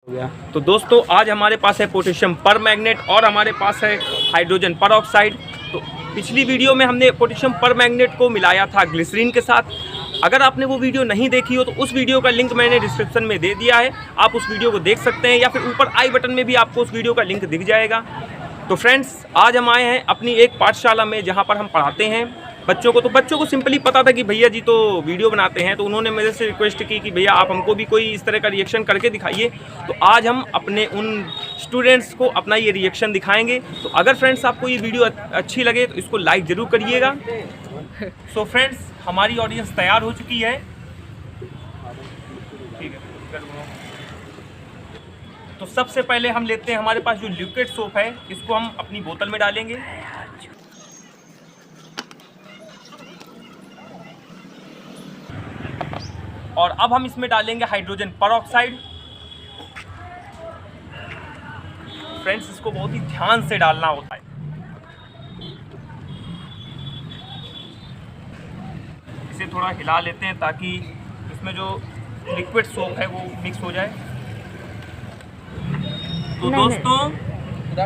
तो दोस्तों आज हमारे पास है पोटेशियम परमैंगनेट और हमारे पास है हाइड्रोजन परऑक्साइड। तो पिछली वीडियो में हमने पोटेशियम परमैंगनेट को मिलाया था ग्लिसरीन के साथ। अगर आपने वो वीडियो नहीं देखी हो तो उस वीडियो का लिंक मैंने डिस्क्रिप्शन में दे दिया है, आप उस वीडियो को देख सकते हैं या फिर ऊपर आई बटन में भी आपको उस वीडियो का लिंक दिख जाएगा। तो फ्रेंड्स आज हम आए हैं अपनी एक पाठशाला में जहाँ पर हम पढ़ाते हैं बच्चों को। तो बच्चों को सिंपली पता था कि भैया जी तो वीडियो बनाते हैं, तो उन्होंने मेरे से रिक्वेस्ट की कि भैया आप हमको भी कोई इस तरह का रिएक्शन करके दिखाइए। तो आज हम अपने उन स्टूडेंट्स को अपना ये रिएक्शन दिखाएंगे। तो अगर फ्रेंड्स आपको ये वीडियो अच्छी लगे तो इसको लाइक ज़रूर करिएगा। सो फ्रेंड्स हमारी ऑडियंस तैयार हो चुकी है, ठीक है। तो सबसे पहले हम लेते हैं हमारे पास जो लिक्विड सोप है, इसको हम अपनी बोतल में डालेंगे। और अब हम इसमें डालेंगे हाइड्रोजन परऑक्साइड। फ्रेंड्स इसको बहुत ही ध्यान से डालना होता है। इसे थोड़ा हिला लेते हैं ताकि इसमें जो लिक्विड सोप है वो मिक्स हो जाए। तो दोस्तों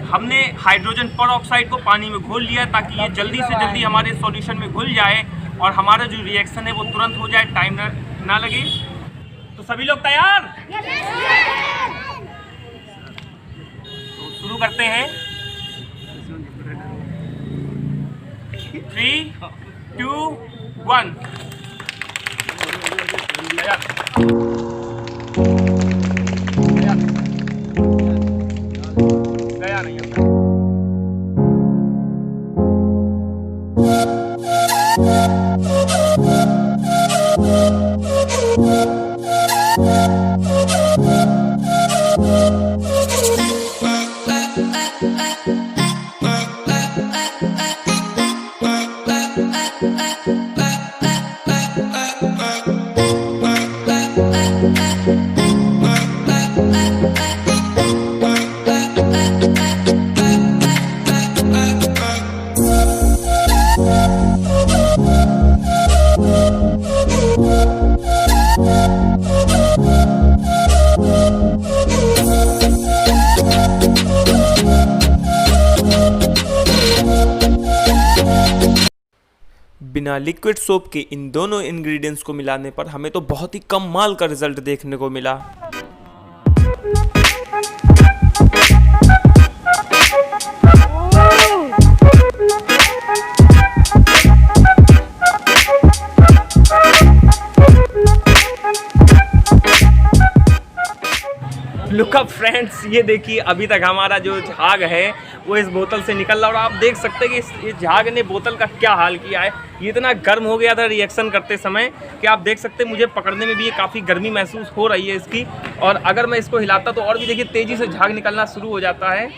हमने हाइड्रोजन परऑक्साइड को पानी में घोल लिया ताकि ये जल्दी से जल्दी हमारे सॉल्यूशन में घुल जाए और हमारा जो रिएक्शन है वो तुरंत हो जाए, टाइम ना लगे। तो सभी लोग तैयार? तो शुरू करते हैं। 3, 2, 1। गया नहीं बिना लिक्विड सोप के इन दोनों इंग्रेडिएंट्स को मिलाने पर हमें तो बहुत ही कमाल का रिजल्ट देखने को मिला। लुक अप फ्रेंड्स, ये देखिए अभी तक हमारा जो झाग है वो इस बोतल से निकल रहा। और आप देख सकते हैं कि इस झाग ने बोतल का क्या हाल किया है। ये इतना गर्म हो गया था रिएक्शन करते समय कि आप देख सकते हैं मुझे पकड़ने में भी ये काफ़ी गर्मी महसूस हो रही है इसकी। और अगर मैं इसको हिलाता तो और भी देखिए तेज़ी से झाग निकलना शुरू हो जाता है।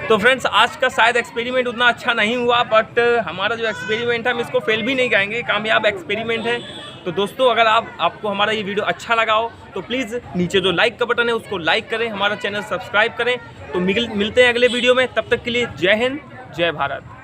तो फ्रेंड्स आज का शायद एक्सपेरिमेंट उतना अच्छा नहीं हुआ, बट हमारा जो एक्सपेरिमेंट है हम इसको फेल भी नहीं कहेंगे, कामयाब एक्सपेरिमेंट है। तो दोस्तों अगर आपको हमारा ये वीडियो अच्छा लगा हो तो प्लीज़ नीचे जो लाइक का बटन है उसको लाइक करें, हमारा चैनल सब्सक्राइब करें। तो मिलते हैं अगले वीडियो में, तब तक के लिए जय हिंद, जय भारत।